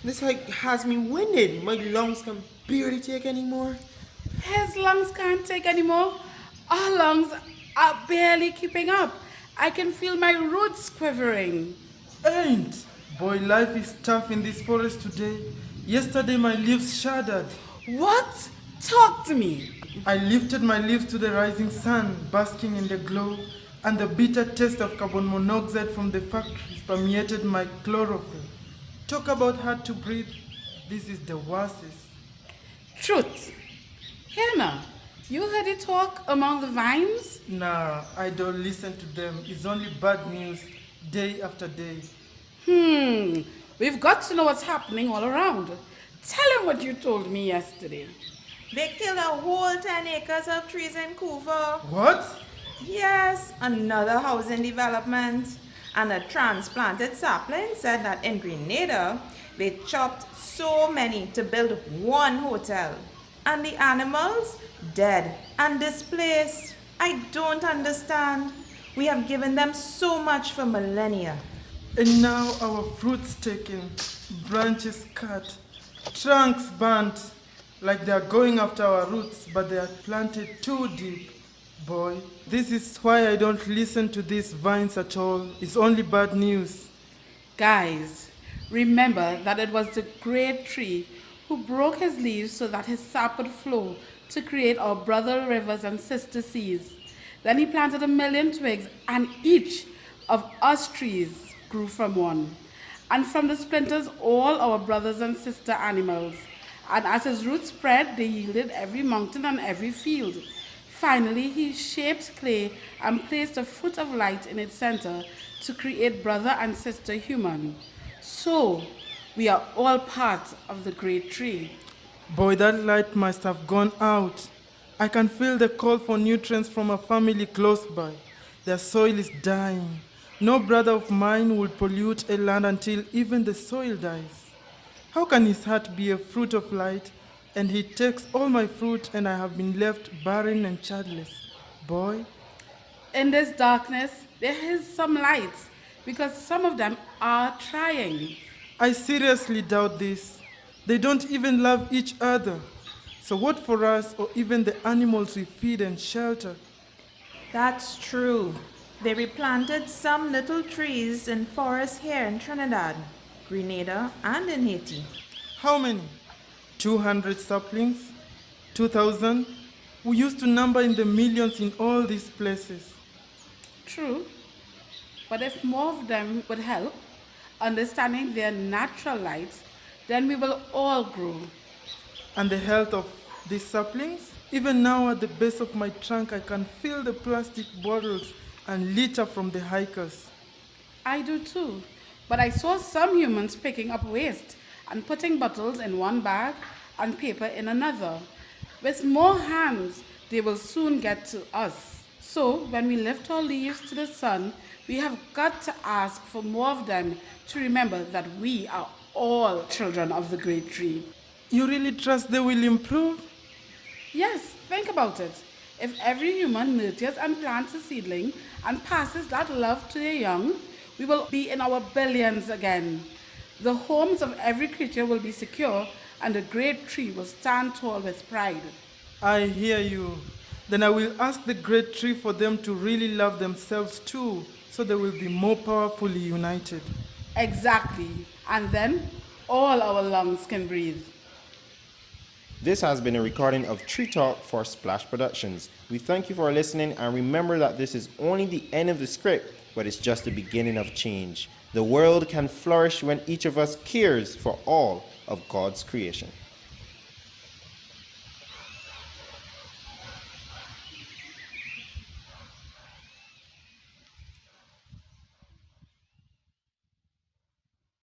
This hike has me winded. My lungs can barely take anymore. His lungs can't take anymore. Our lungs are barely keeping up. I can feel my roots quivering. Ain't! Boy, life is tough in this forest today. Yesterday my leaves shuddered. What? Talk to me. I lifted my leaves to the rising sun, basking in the glow, and the bitter taste of carbon monoxide from the factories permeated my chlorophyll. Talk about hard to breathe. This is the worstest. Truth. Hannah, you heard it talk among the vines? Nah, I don't listen to them. It's only bad news, day after day. We've got to know what's happening all around. Tell him what you told me yesterday. They killed a whole 10 acres of trees in Coover. What? Yes, another housing development. And a transplanted sapling said that in Grenada, they chopped so many to build one hotel. And the animals, dead and displaced. I don't understand. We have given them so much for millennia. And now our fruits taken, branches cut, trunks burnt, like they are going after our roots, but they are planted too deep. Boy, this is why I don't listen to these vines at all. It's only bad news. Guys, remember that it was the great tree who broke his leaves so that his sap would flow to create our brother rivers and sister seas. Then he planted 1,000,000 twigs, and each of us trees grew from one. And from the splinters, all our brothers and sister animals. And as his roots spread, they yielded every mountain and every field. Finally, he shaped clay and placed a foot of light in its center to create brother and sister human. So, we are all part of the great tree. Boy, that light must have gone out. I can feel the call for nutrients from a family close by. Their soil is dying. No brother of mine will pollute a land until even the soil dies. How can his heart be a fruit of light, and he takes all my fruit, and I have been left barren and childless? Boy, In this darkness, there is some light because some of them are trying. I seriously doubt this. They don't even love each other. So what for us or even the animals we feed and shelter? That's true. They replanted some little trees in forests here in Trinidad, Grenada, and in Haiti. How many? 200 saplings? 2,000? We used to number in the millions in all these places. True, but if more of them would help, understanding their natural light, then we will all grow. And the health of these saplings? Even now at the base of my trunk, I can feel the plastic bottles and litter from the hikers. I do too, but I saw some humans picking up waste and putting bottles in one bag and paper in another. With more hands, they will soon get to us. So, when we lift our leaves to the sun, we have got to ask for more of them to remember that we are all children of the great tree. You really trust they will improve? Yes, think about it. If every human nurtures and plants a seedling and passes that love to their young, we will be in our billions again. The homes of every creature will be secure, and the great tree will stand tall with pride. I hear you. Then I will ask the great tree for them to really love themselves too, so they will be more powerfully united. Exactly. And then all our lungs can breathe. This has been a recording of Tree Talk for Splash Productions. We thank you for listening, and remember that this is only the end of the script, but it's just the beginning of change. The world can flourish when each of us cares for all of God's creation.